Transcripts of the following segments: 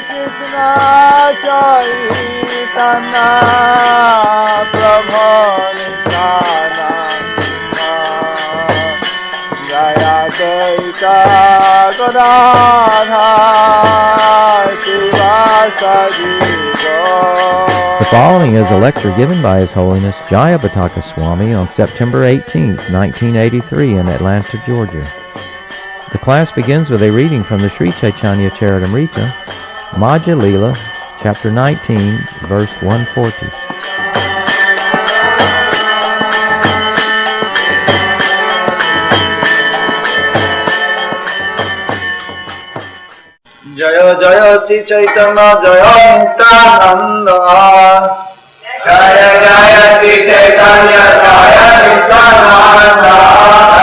Krishna Caitanya Prabhupada Jayapataka Swami Maharaj. The following is a lecture given by His Holiness Jayapataka Swami on September 18, 1983 in Atlanta, Georgia. The class begins with a reading from the Sri Caitanya Caritāmrita, Madhya Līlā, chapter 19, verse 140. Jaya Jaya Sri Caitanya Jaya Nityananda. Jaya Jaya Sri Caitanya Jaya Nityananda.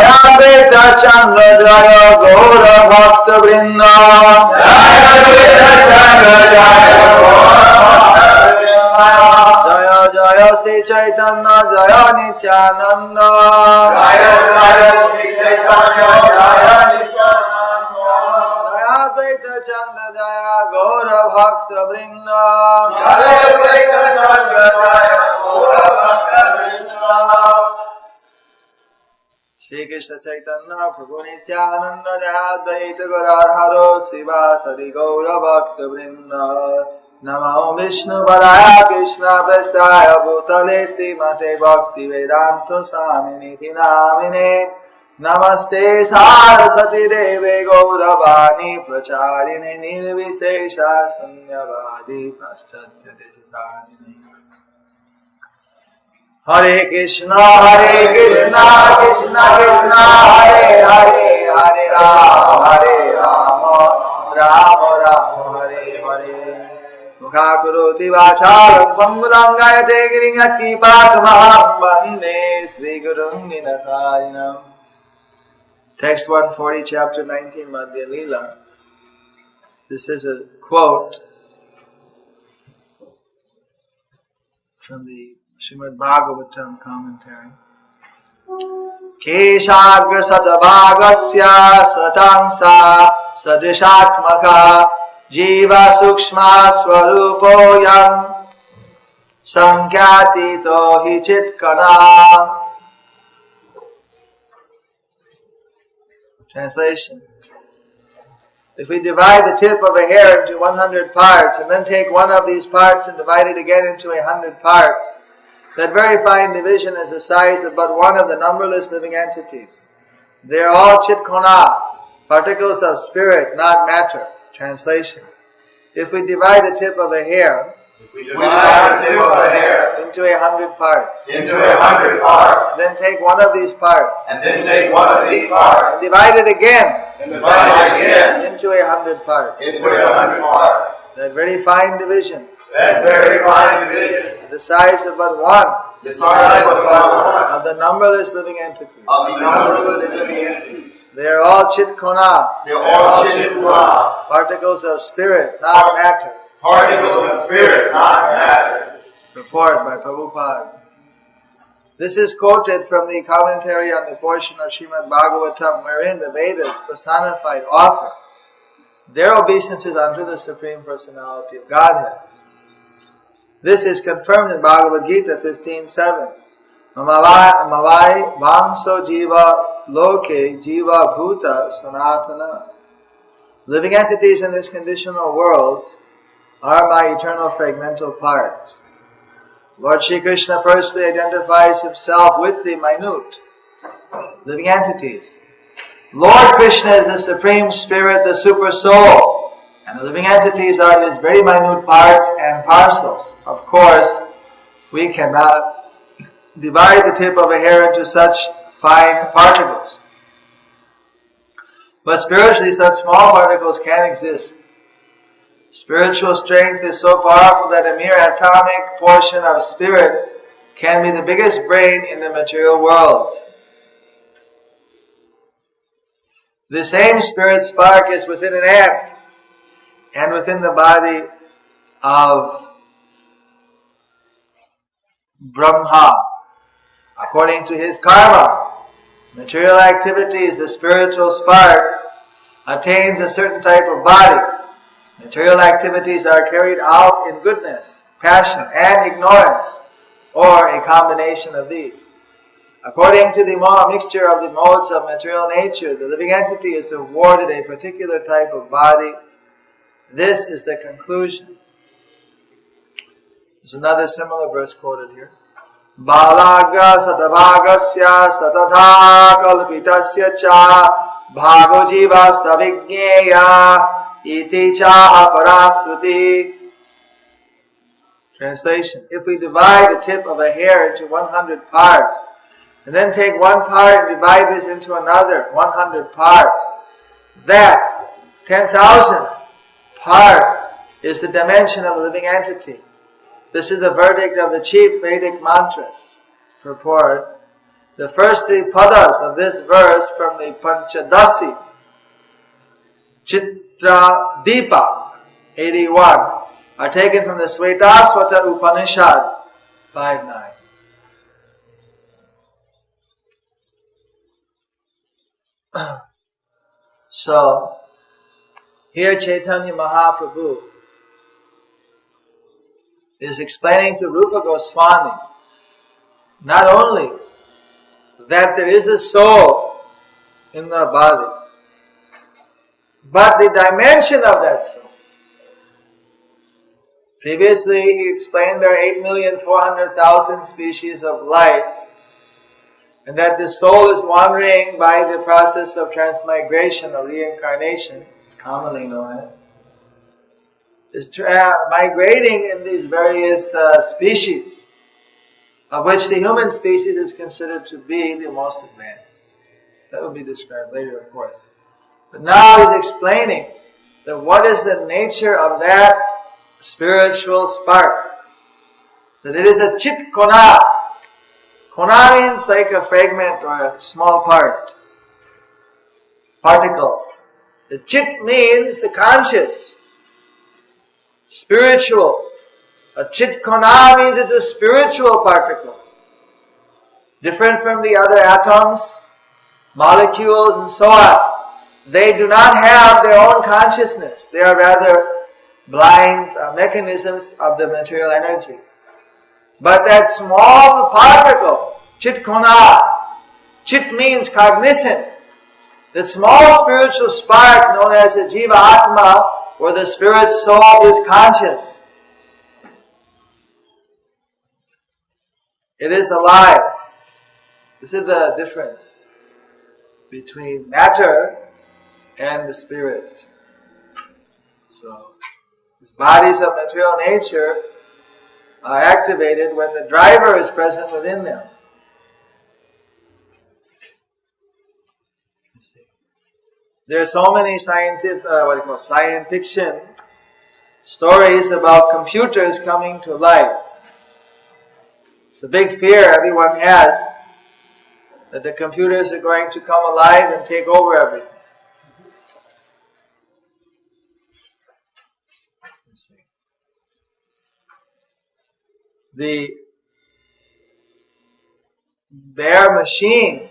Jaya Beta Chandra Jaya Gaura Bhakta Vrinda. Jaya Beta Chandra Jaya Gaura Bhakta Vrinda. Jaya Jaya Sri Caitanya Jaya Nityananda. Jaya Jaya Sri Caitanya Jaya Nityananda. Beta Chandra Jaya Gaura Bhakta Vrinda. Jaya Beta Chandra Jaya Gaura Bhakta Vrinda. Shri Krishna Caitanya Prabhu Nityananda Jayadvaita Gadadhara Srivasadi Gaura Bhakta Vrinda. Namo Vishnu Padaya Krishna Prasthaya Bhutale Srimate Bhakti Vedanta Swamini Namine. Namaste Saraswati Deve Gauravani Pracharine Nirvisesha Sunyavadi Paschatya Desitarine. Hare Krishna Krishna Krishna Hare Hare Hare Rama Rama Rama Hare Hare. Mukha Karoti Vacharam Pangudam Gayate Giringati Padmaham Bande Sri Gurun Ninasarinam. Text 140, chapter 19, Madhya Līlā. This is a quote from the Srimad Bhagavatam commentary. Keshagra sadabhagasya satangsa sadrishatmaka jiva sukshma swarupoyam sankyatito hi chitkana. Translation. If we divide the tip of a hair into 100 parts and then take one of these parts and divide it again into 100 parts, that very fine division is the size of but one of the numberless living entities. They are all chitkona, particles of spirit, not matter. Translation. If we divide the tip of a hair into 100 parts, then take one of these parts, and divide it again, into 100 parts. That very fine division, the size of but one of the numberless living entities. They are all chitkona, particles of spirit, not matter. Report by Prabhupada. This is quoted from the commentary on the portion of Srimad Bhagavatam wherein the Vedas personified offer their obeisances unto the Supreme Personality of Godhead. This is confirmed in Bhagavad Gita 15:7. Mamavai vamso jiva loke jiva bhuta sanatana. Living entities in this conditional world are my eternal fragmental parts. Lord Shri Krishna personally identifies himself with the minute living entities. Lord Krishna is the Supreme Spirit, the Super Soul, and the living entities are his very minute parts and parcels. Of course, we cannot divide the tip of a hair into such fine particles. But spiritually, such small particles can exist. Spiritual strength is so powerful that a mere atomic portion of spirit can be the biggest brain in the material world. The same spirit spark is within an ant and within the body of Brahma. According to his karma, material activities, the spiritual spark attains a certain type of body. Material activities are carried out in goodness, passion, and ignorance, or a combination of these. According to the mixture of the modes of material nature, the living entity is awarded a particular type of body. This is the conclusion. There's another similar verse quoted here. Balagra satavagasya satatha kalpitasya cha bhago jiva savigneya iti cha aparasruti. Translation. If we divide the tip of a hair into 100 parts, and then take one part and divide this into another 100 parts, that 10,000 part is the dimension of a living entity. This is the verdict of the chief Vedic mantras. Purport. The first three padas of this verse from the Panchadasi Chitra Deepa 81 are taken from the Svetaswata Upanishad 5.9. So, here Caitanya Mahaprabhu is explaining to Rupa Goswami not only that there is a soul in the body, but the dimension of that soul. Previously, he explained there are 8,400,000 species of life, and that the soul is wandering by the process of transmigration or reincarnation, it's commonly known as, is migrating in these various species, of which the human species is considered to be the most advanced. That will be described later, of course. But now he's explaining that what is the nature of that spiritual spark. That it is a chit kona. Kona means like a fragment or a small particle. The chit means the conscious, spiritual. A chit kona means it's a spiritual particle. Different from the other atoms, molecules and so on. They do not have their own consciousness. They are rather blind mechanisms of the material energy. But that small particle, chit kona, chit means cognizant. The small spiritual spark known as the jiva atma, or the spirit soul, is conscious. It is alive. This is the difference between matter and the spirit. So, these bodies of material nature are activated when the driver is present within them. There are so many science fiction stories about computers coming to life. It's a big fear everyone has, that the computers are going to come alive and take over everything. The bare machine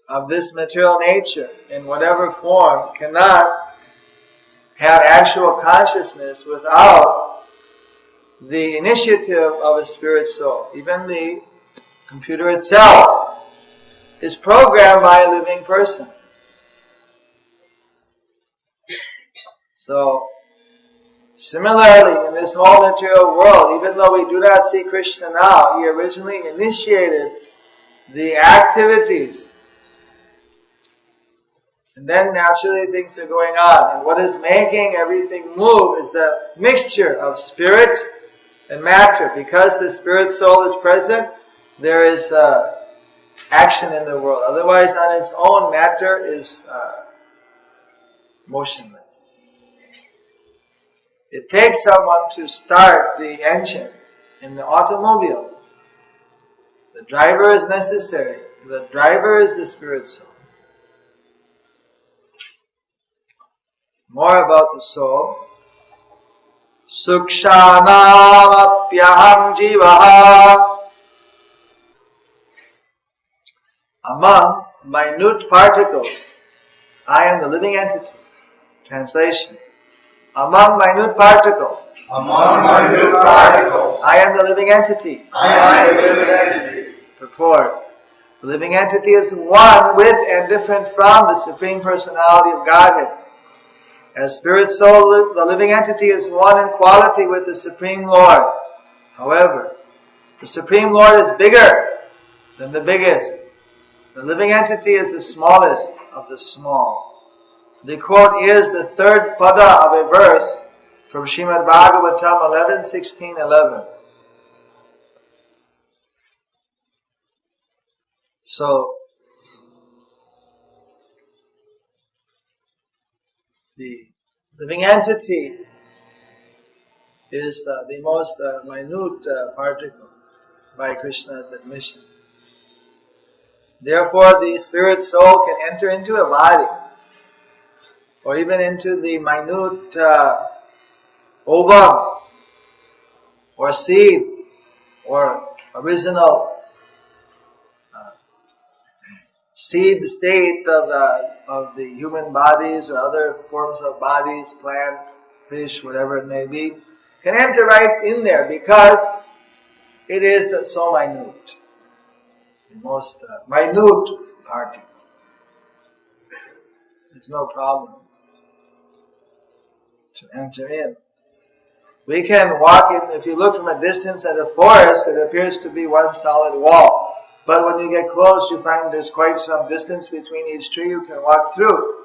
of this material nature, in whatever form, cannot have actual consciousness without the initiative of a spirit soul. Even the computer itself is programmed by a living person. So, similarly, in this whole material world, even though we do not see Krishna now, he originally initiated the activities. And then naturally things are going on. And what is making everything move is the mixture of spirit and matter. Because the spirit soul is present, there is action in the world. Otherwise, on its own, matter is motionless. It takes someone to start the engine in the automobile. The driver is necessary. The driver is the spirit soul. More about the soul. Sukshanamapyaham jivaha. Among minute particles, I am the living entity. Translation. Among minute particles, I am the living entity. Purport. The living entity is one with and different from the Supreme Personality of Godhead. As Spirit Soul, the living entity is one in quality with the Supreme Lord. However, the Supreme Lord is bigger than the biggest. The living entity is the smallest of the small. The quote is the third pada of a verse from Srimad Bhagavatam 11:16-11. So, the living entity is the most minute particle by Krishna's admission. Therefore, the spirit soul can enter into a body, or even into the minute ovum, or seed, or original seed state of the human bodies or other forms of bodies, plant, fish, whatever it may be, can enter right in there because it is so minute. The most minute particle. There's no problem to enter in. We can walk in, if you look from a distance at a forest, it appears to be one solid wall. But when you get close, you find there's quite some distance between each tree you can walk through.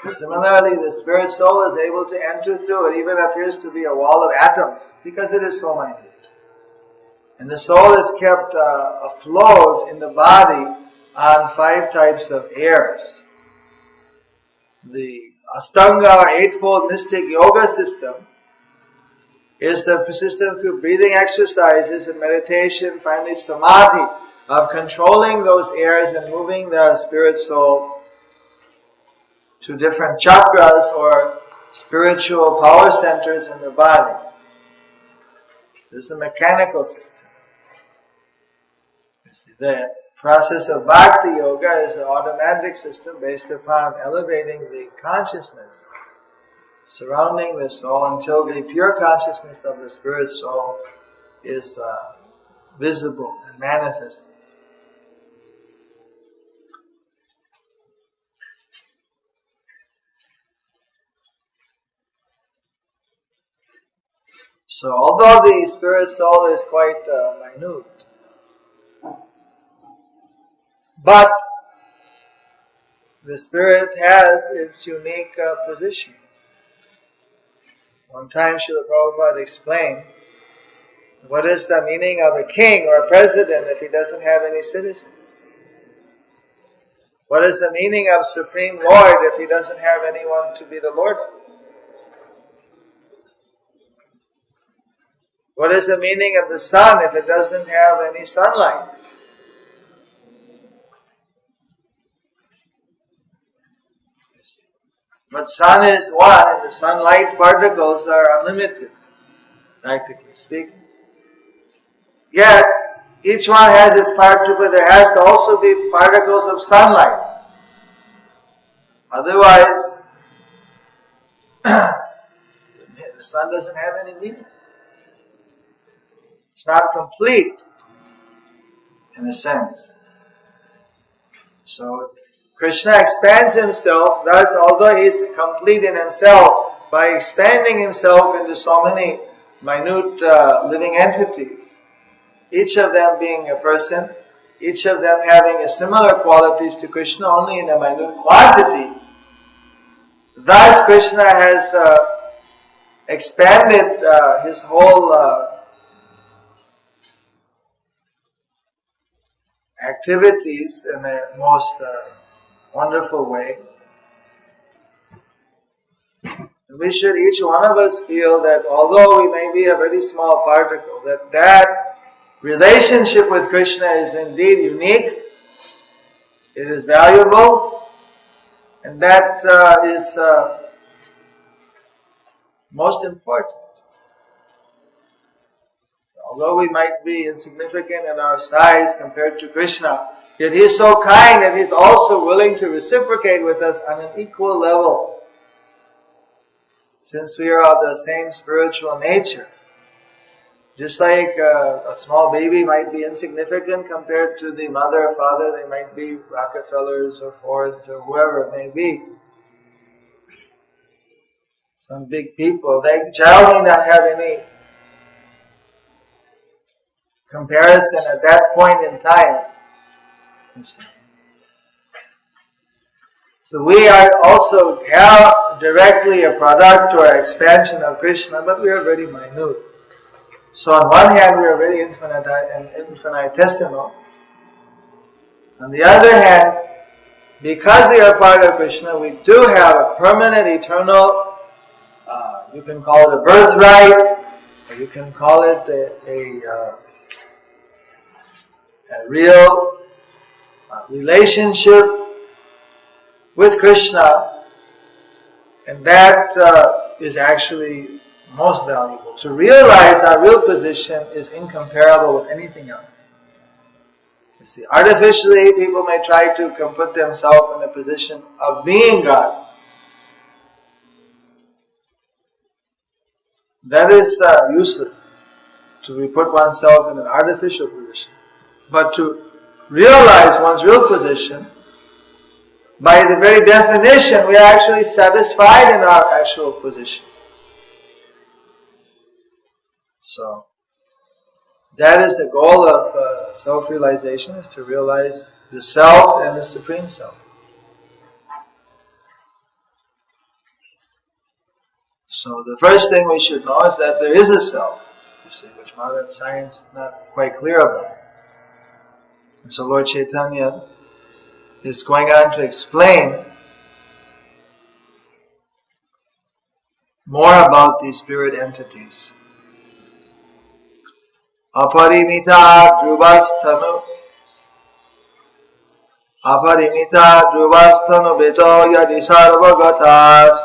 Similarly, the spirit soul is able to enter through. It even appears to be a wall of atoms because it is so minute. And the soul is kept afloat in the body on 5 types of airs. The Astanga or Eightfold Mystic Yoga system is the system through breathing exercises and meditation, finally samadhi, of controlling those airs and moving the spirit soul to different chakras or spiritual power centers in the body. This is a mechanical system. You see, the process of bhakti yoga is an automatic system based upon elevating the consciousness surrounding the soul until the pure consciousness of the spirit soul is visible and manifested. So although the spirit soul is quite minute, but the spirit has its unique position. One time Srila Prabhupada explained, what is the meaning of a king or a president if he doesn't have any citizens? What is the meaning of Supreme Lord if he doesn't have anyone to be the Lord of? What is the meaning of the sun if it doesn't have any sunlight? But sun is one, and the sunlight particles are unlimited, practically speaking. Yet, each one has its particle. There has to also be particles of sunlight. Otherwise, the sun doesn't have any meaning. It's not complete, in a sense. So, Krishna expands himself, thus although he is complete in himself, by expanding himself into so many minute living entities, each of them being a person, each of them having a similar qualities to Krishna only in a minute quantity. Thus Krishna has expanded his whole activities in a most wonderful way. And we should, each one of us, feel that although we may be a very small particle, that relationship with Krishna is indeed unique, it is valuable, and that is most important. Although we might be insignificant in our size compared to Krishna, Yet He is so kind that He is also willing to reciprocate with us on an equal level. Since we are of the same spiritual nature. Just like a small baby might be insignificant compared to the mother or father, they might be Rockefellers or Fords or whoever it may be. Some big people. That child may not have any comparison at that point in time. So we are also directly a product or expansion of Krishna, but we are very minute. So on one hand we are very infinitesimal. On the other hand, because we are part of Krishna, we do have a permanent, eternal, you can call it a birthright, or you can call it a real relationship with Krishna, and that is actually most valuable. To realize our real position is incomparable with anything else. You see, artificially people may try to put themselves in a position of being God. That is useless, to put oneself in an artificial position. But to realize one's real position, by the very definition, we are actually satisfied in our actual position. So, that is the goal of self-realization, is to realize the self and the Supreme Self. So the first thing we should know is that there is a self, you see, which modern science is not quite clear about. And so Lord Caitanya is going on to explain more about these spirit entities. Aparimita druvasthanu beto yadi sarvagatas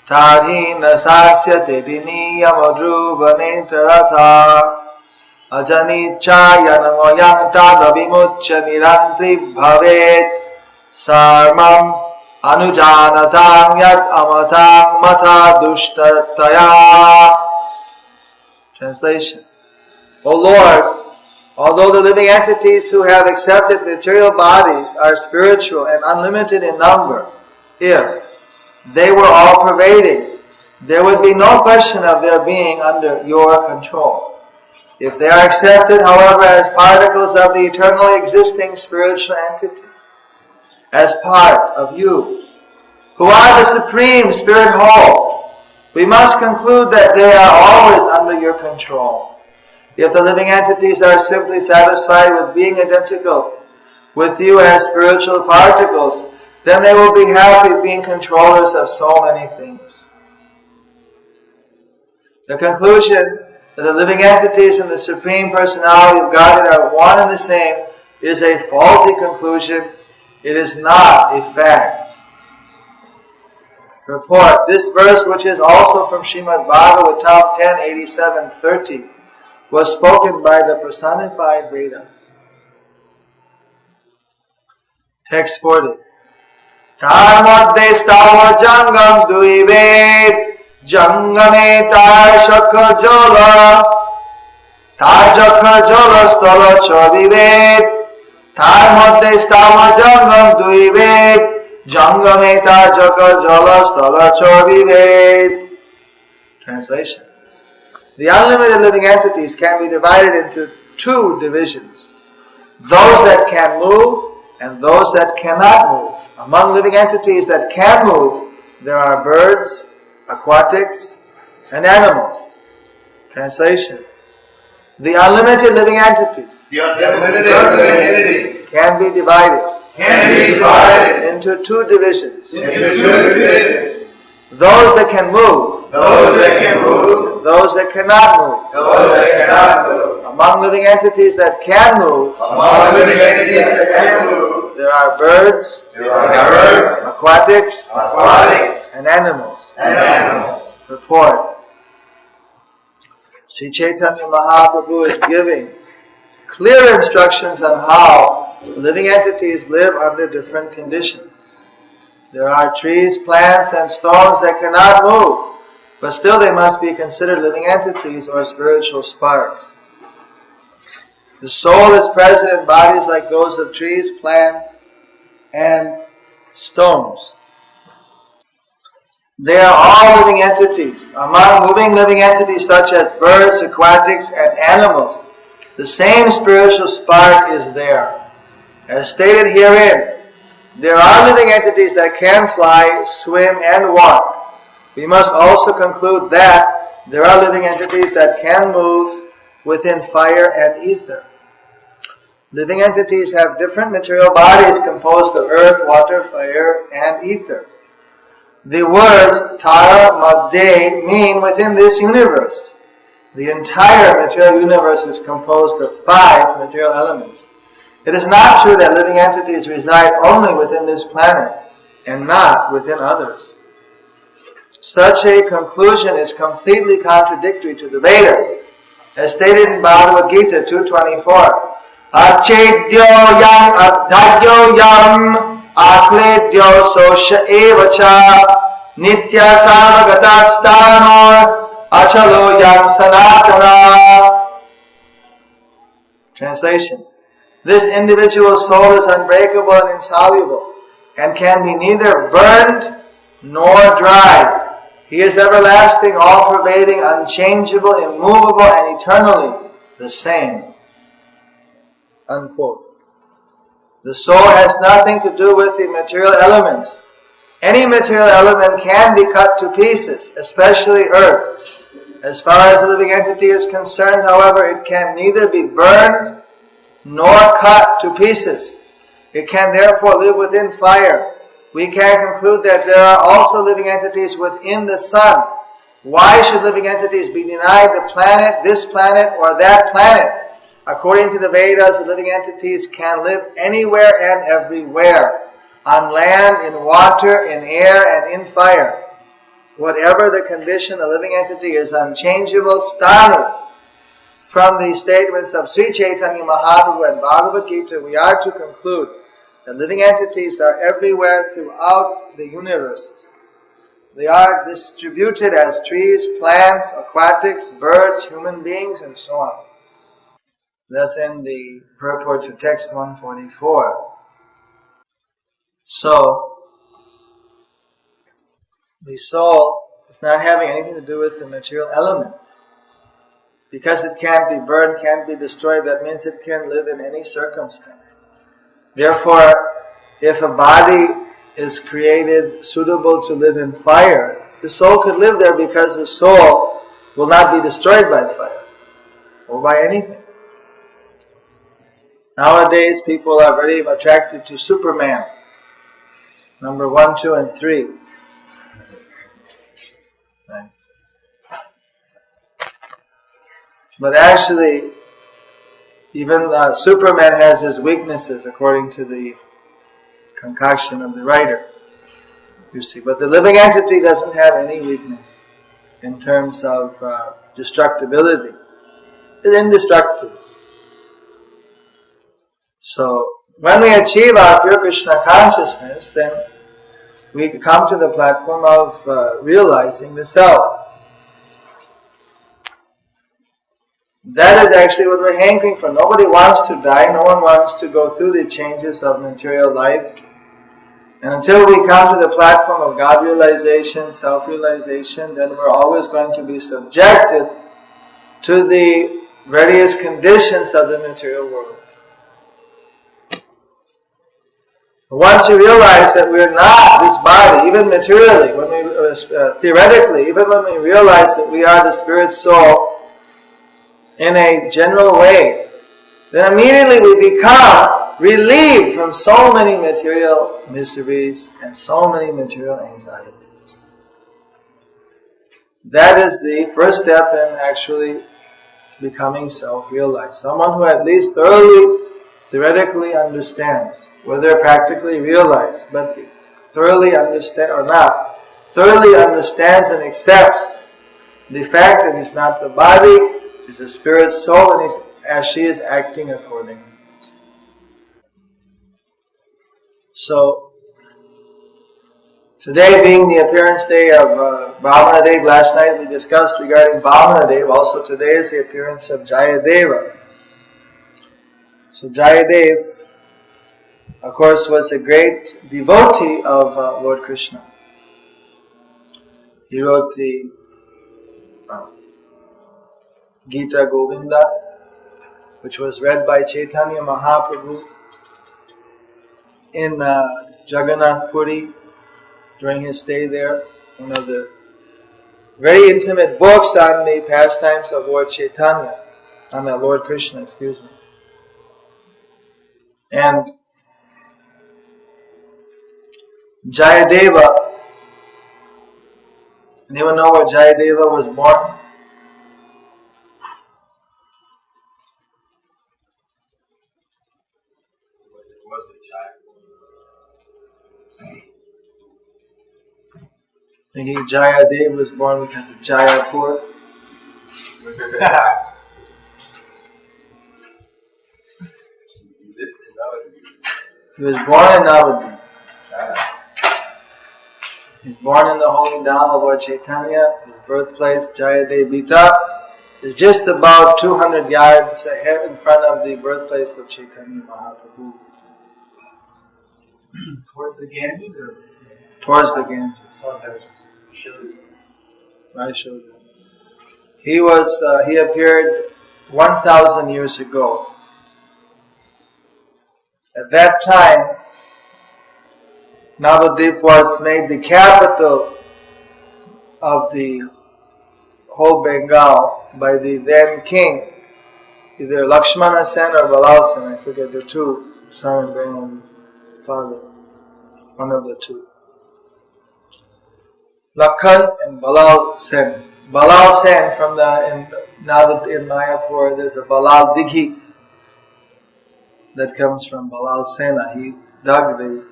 tadhi nasasyate diniyamodruvanetarata ajanichayanamoyam tadavimuccha nirantri bhavet sarmam anujanatang yat amatang mata dushtataya. Translation. O Lord, although the living entities who have accepted material bodies are spiritual and unlimited in number, if they were all pervading, there would be no question of their being under your control. If they are accepted, however, as particles of the eternally existing spiritual entity, as part of you, who are the Supreme Spirit Whole, we must conclude that they are always under your control. If the living entities are simply satisfied with being identical with you as spiritual particles, then they will be happy being controllers of so many things. The conclusion that the living entities and the Supreme Personality of Godhead are one and the same is a faulty conclusion. It is not a fact. Report. This verse, which is also from Srimad Bhagavatam 10:87-30, was spoken by the personified Vedas. Text 40. Tar madhye stava jangam duivet jangame tar shakha jola tar jakha jola stala chavivet tar madhye stava jangam duivet jangame tar jakha jola stala chavivet. Translation. The unlimited living entities can be divided into two divisions. Those that can move and those that cannot move. Among living entities that can move, there are birds, aquatics, and animals. Translation. The unlimited living entities can be divided into two divisions. Those that can move, those that cannot move. Among living entities that can move, there are birds, aquatics, and animals. Report. Sri Caitanya Mahaprabhu is giving clear instructions on how living entities live under different conditions. There are trees, plants, and stones that cannot move, but still they must be considered living entities or spiritual sparks. The soul is present in bodies like those of trees, plants, and stones. They are all living entities. Among living entities such as birds, aquatics, and animals, the same spiritual spark is there. As stated herein, there are living entities that can fly, swim, and walk. We must also conclude that there are living entities that can move within fire and ether. Living entities have different material bodies composed of earth, water, fire, and ether. The words Tara, Madhya mean within this universe. The entire material universe is composed of 5 material elements. It is not true that living entities reside only within this planet and not within others. Such a conclusion is completely contradictory to the Vedas, as stated in Bhagavad Gita 2.24. Achedyo yam adhadyo yam akledyo sosha evacha nitya samagatatstanor achalo yam sanatana. Translation. This individual soul is unbreakable and insoluble, and can be neither burned nor dried. He is everlasting, all-pervading, unchangeable, immovable, and eternally the same. Unquote. The soul has nothing to do with the material elements. Any material element can be cut to pieces, especially earth. As far as the living entity is concerned, however, it can neither be burned nor cut to pieces. It can therefore live within fire. We can conclude that there are also living entities within the sun. Why should living entities be denied the planet, this planet, or that planet? According to the Vedas, the living entities can live anywhere and everywhere. On land, in water, in air, and in fire. Whatever the condition, the living entity is unchangeable, stanu. From the statements of Sri Caitanya Mahaprabhu and Bhagavad Gita, we are to conclude that living entities are everywhere throughout the universes. They are distributed as trees, plants, aquatics, birds, human beings, and so on. Thus in the purport to text 144. So, the soul is not having anything to do with the material elements. Because it can't be burned, can't be destroyed, that means it can live in any circumstance. Therefore, if a body is created suitable to live in fire, the soul could live there because the soul will not be destroyed by fire or by anything. Nowadays, people are very attracted to Superman, number 1, 2, and 3. Right. But actually, even Superman has his weaknesses according to the concoction of the writer. You see, but the living entity doesn't have any weakness in terms of destructibility. It's indestructible. So, when we achieve our pure Krishna consciousness, then we come to the platform of realizing the self. That is actually what we're hankering for. Nobody wants to die. No one wants to go through the changes of material life. And until we come to the platform of God realization, self-realization, then we're always going to be subjected to the various conditions of the material world. Once you realize that we're not this body, even materially, when we theoretically, even when we realize that we are the spirit soul in a general way, then immediately we become relieved from so many material miseries and so many material anxieties. That is the first step in actually becoming self-realized. Someone who at least thoroughly, theoretically understands, whether practically realized, but thoroughly understand or not, thoroughly understands and accepts the fact that he's not the body, he's a spirit soul, and as she is acting accordingly. So, today being the appearance day of Brahmana Dev, last night we discussed regarding Brahmana Dev, also today is the appearance of Jayadeva. So Jayadev, of course, was a great devotee of Lord Krishna. He wrote the Gita Govinda, which was read by Caitanya Mahaprabhu in Jagannath Puri during his stay there. One of the very intimate books on the pastimes of Lord Chaitanya, on the Lord Krishna, excuse me. And Jayadeva, anyone know where Jayadeva was born? Thinking Jayadev was born because of Jayapur. He was born in Navadvip. He was born in the holy Dham of Lord Chaitanya. His birthplace, Jayadevita, is just about 200 yards ahead in front of the birthplace of Chaitanya Mahaprabhu. Towards the Ganges or? Towards the Ganges. Oh, that shows. I showed you. He appeared 1,000 years ago. At that time, Navadvip was made the capital of the whole Bengal by the then king, either Lakshmana Sen or Balal Sen, I forget the two, son and grandfather, one of the two. Lakhan and Balal Sen. Balal Sen now that in Mayapur there's a Balal Dighi that comes from Balal Sena. He dug the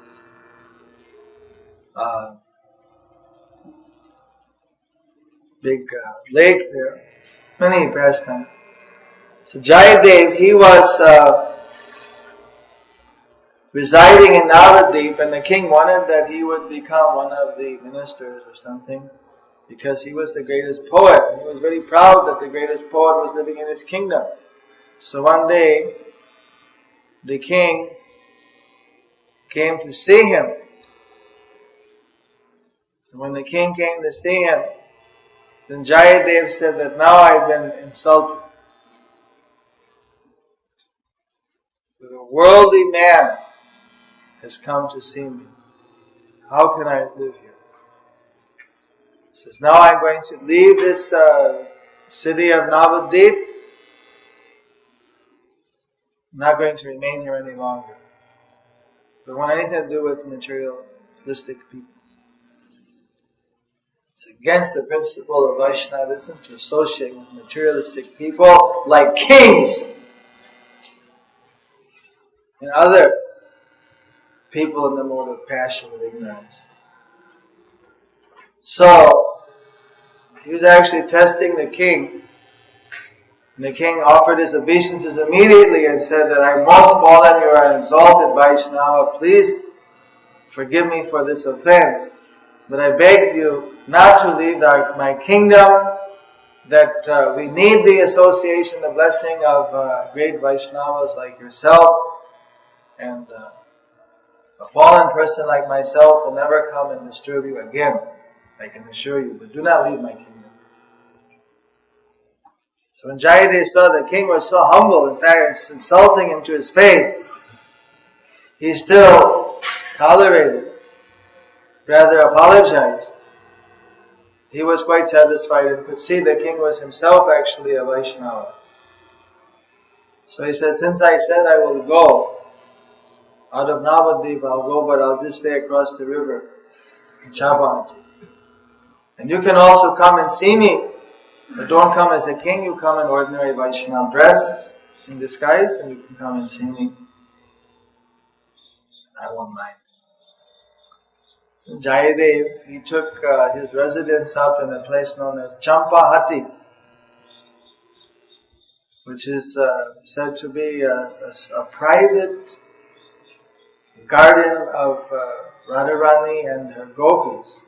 big lake there. Many pastimes. So Jayadev, he was residing in Navadvip, and the king wanted that he would become one of the ministers or something, because he was the greatest poet. He was very proud that the greatest poet was living in his kingdom. So one day, the king came to see him. So when the king came to see him, then Jayadev said that now I've been insulted. The worldly man has come to see me. How can I live here? He says, now I'm going to leave this city of Navadvip. I'm not going to remain here any longer. I don't want anything to do with materialistic people. It's against the principle of Vaishnavism to associate with materialistic people like kings and other people in the mode of passion and ignorance. So, he was actually testing the king. And the king offered his obeisances immediately and said that I'm most fallen, you are an exalted Vaishnava, please forgive me for this offense. But I beg you not to leave my kingdom, that we need the association, the blessing of great Vaishnavas like yourself, and a fallen person like myself will never come and disturb you again, I can assure you, but do not leave my kingdom. So when Jayadev saw the king was so humble, in fact it's insulting him to his face, he still tolerated, rather apologized. He was quite satisfied and could see the king was himself actually a Vaishnava. So he said, since I said I will go, out of Navadvip I'll go, but I'll just stay across the river in Jayapataka. And you can also come and see me, but don't come as a king, you come in ordinary Vaishnava dress, in disguise, and you can come and see me. I won't mind. Jayadev, he took his residence up in a place known as Champahati, which is said to be a private garden of Radharani and her gopis.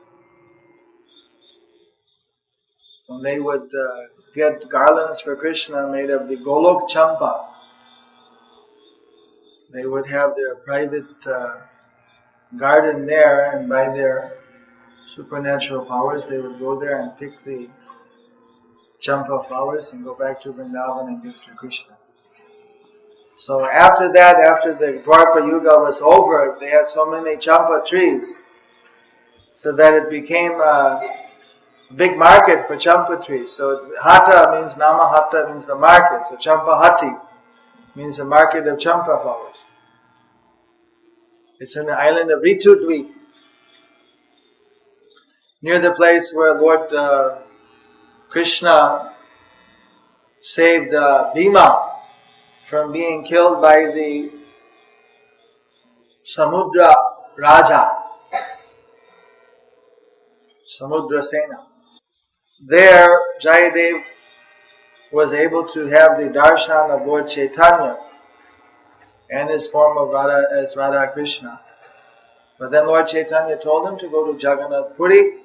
When they would get garlands for Krishna made of the Golok Champa, they would have their private garden there, and by their supernatural powers they would go there and pick the Champa flowers and go back to Vrindavan and give to Krishna. So after that, after the Dwapara Yuga was over, they had so many Champa trees, so that it became a big market for Champa trees. So Hata means, Nama Hata means the market, so Champa Hati means the market of Champa flowers. It's in the island of Ritudvi, near the place where Lord Krishna saved Bhima from being killed by the Samudra Raja, Samudra Sena. There, Jayadev was able to have the darshan of Lord Caitanya and his form of Radha as Radha Krishna. But then Lord Caitanya told him to go to Jagannath Puri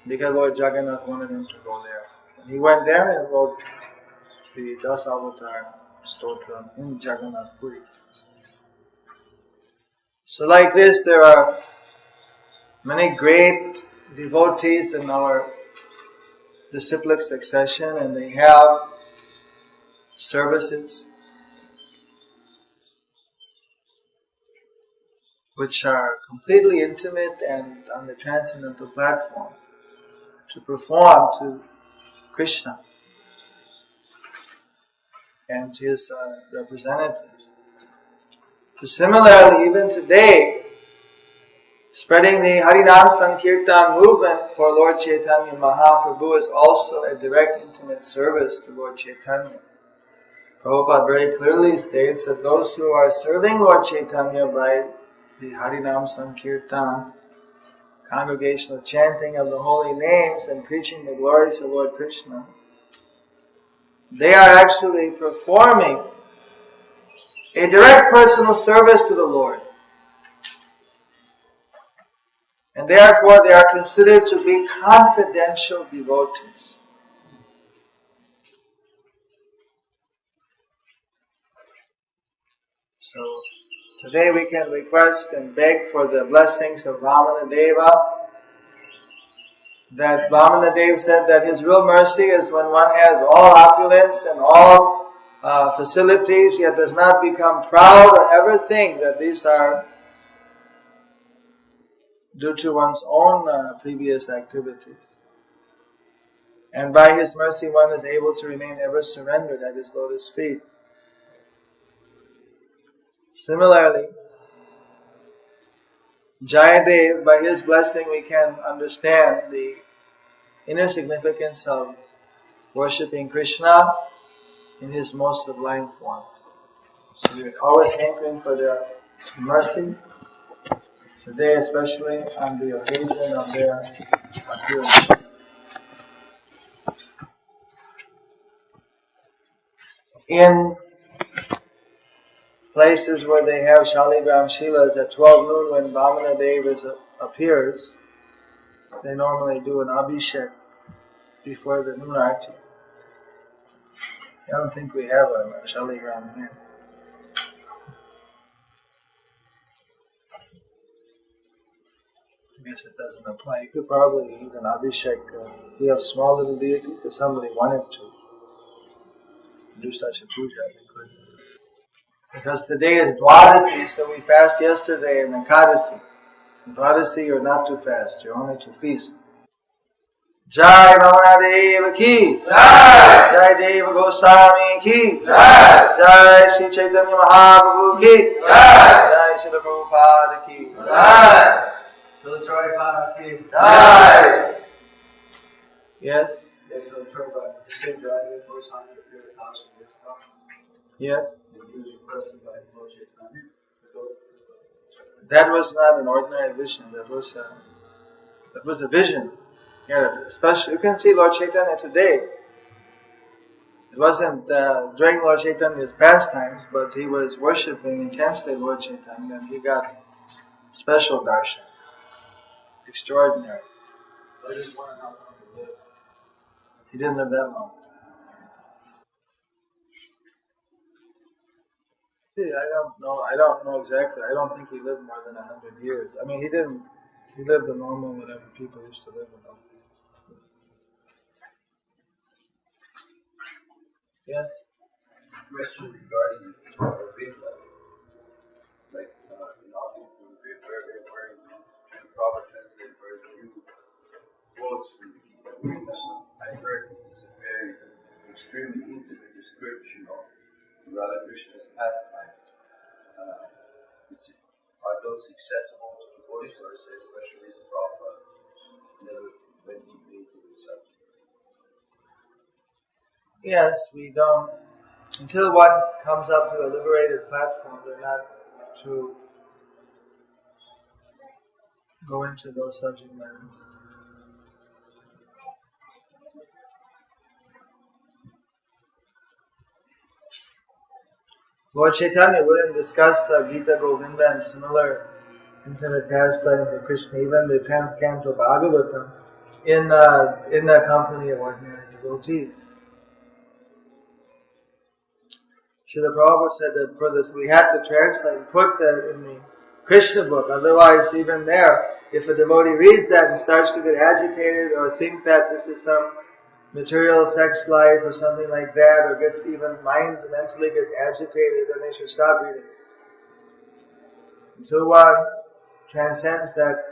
because Lord Jagannath wanted him to go there. And he went there and wrote the Das Avatar Stotram in Jagannath Puri. So like this, there are many great devotees in our disciplic succession, and they have services which are completely intimate and on the transcendental platform to perform to Krishna and his representatives. So similarly, even today, spreading the Harinam Sankirtan movement for Lord Chaitanya Mahaprabhu is also a direct intimate service to Lord Chaitanya. Prabhupada very clearly states that those who are serving Lord Chaitanya by the Harinam Sankirtan, congregational chanting of the holy names and preaching the glories of Lord Krishna, they are actually performing a direct personal service to the Lord. And therefore they are considered to be confidential devotees. So today we can request and beg for the blessings of Vamana Deva. That Vamana Deva said that his real mercy is when one has all opulence and all facilities, yet does not become proud or ever think that these are due to one's own previous activities. And by his mercy one is able to remain ever surrendered at his lotus feet. Similarly, Jayadev, by his blessing we can understand the inner significance of worshipping Krishna in his most sublime form. So we are always hankering for their mercy, today especially on the occasion of their appearance. In places where they have Shaligram Shilas at 12 noon when Vamana Deva appears, they normally do an Abhishek before the noon arti. I don't think we have a Shaligram here. I guess it doesn't apply. You could probably eat an Abhishek. We have small little deities. If somebody wanted to do such a puja, they could. Because today is Dwadasi, so we fast yesterday and Ekadasi. Dwadasi, you're not to fast, you're only to feast. Jai Vamana Deva ki Jai! Jai Deva Goswami ki Jai! Jai Shri Caitanya Mahaprabhu ki Jai! Jai Srila Prabhupada ki Jai! Srila Prabhupada ki Jai! Yes? Yes, Srila Prabhupada. You said Jai Goswami appeared 1,000 years ago. Yes? He was requested by Lord Chaitanya. That was not an ordinary vision. That was a vision. Yeah, especially you can see Lord Chaitanya today. It wasn't during Lord Chaitanya's pastimes, but he was worshipping intensely Lord Chaitanya, and he got Special darshan. Extraordinary. I just wonder how long he lived. He didn't live that long. See, I don't know exactly. I don't think he lived more than 100 years. I mean, he didn't. He lived the normal whatever people used to live about. Yes. Question regarding Līlā. Like, very proper translate very few quotes from the Gita. I heard it's a very extremely intimate description of Radha Krishna's pastimes. Are those accessible to the voice, or is there a special reason Prabhupada never went deeply into the subject? Yes, we don't. Until one comes up to a liberated platform, they're not to go into those subject matters. Lord Chaitanya wouldn't discuss Gita Govinda and similar intimate pastimes of Krishna, even the 10th canto Bhagavatam, in the company of ordinary devotees. Srila Prabhupada said that for this we had to translate and put that in the Krishna book. Otherwise, even there, if a devotee reads that and starts to get agitated or think that this is some material sex life or something like that, or gets even mentally gets agitated, then they should stop reading. Until one transcends that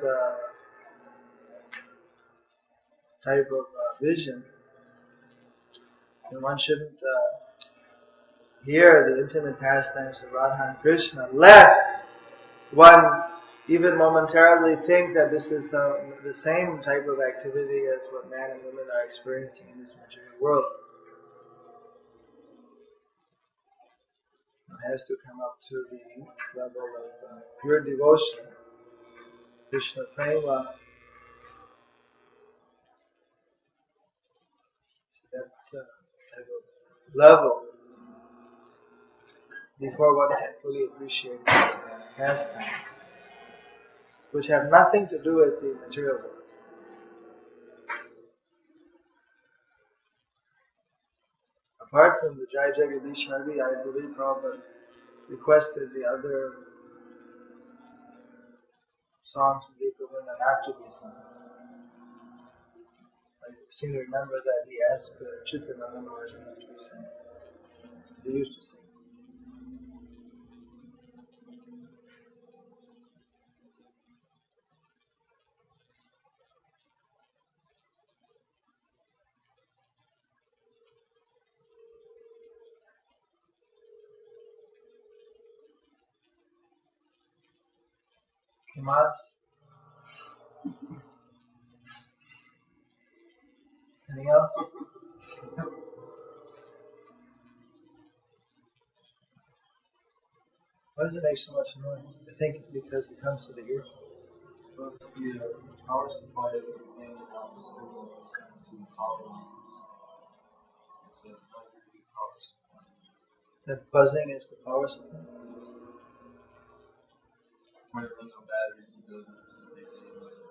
type of vision, then one shouldn't hear the intimate pastimes of Radha and Krishna, lest one even momentarily think that this is the same type of activity as what man and women are experiencing in this material world. One has to come up to the level of pure devotion, Krishna prema, that type of level, before one can fully appreciate these pastimes, which have nothing to do with the material world. Apart from the Jai Jagadish Hari, I believe Prabhupada requested the other songs from Gita Govinda not to be sung. I seem to remember that he asked Chitananda Maharaj not to be sung. They used to sing. ¿Qué más? Anything else? Why does it make so much noise? I think it's because it comes to the ear. Plus, the power supply is contained around the signal to the power line. It's a 100-degree power supply. That buzzing is the power supply? When it runs on batteries, it doesn't make any noise.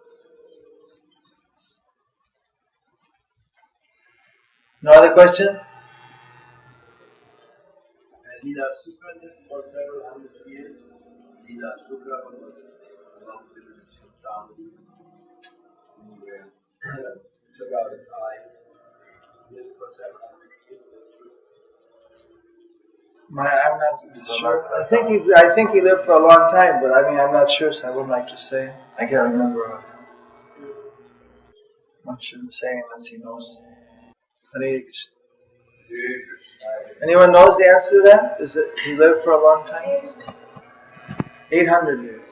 No other question? Līlā Sukha lived for several hundred years. Līlā Sukha was along with the Caritāmrita. He took out his eyes. Lived for several hundred years. I'm not sure. I think he lived for a long time, but I'm not sure, so I wouldn't like to say. I can't remember. One shouldn't say unless he knows. Hare Krishna. Anyone knows the answer to that? Is it he lived for a long time? 800 years.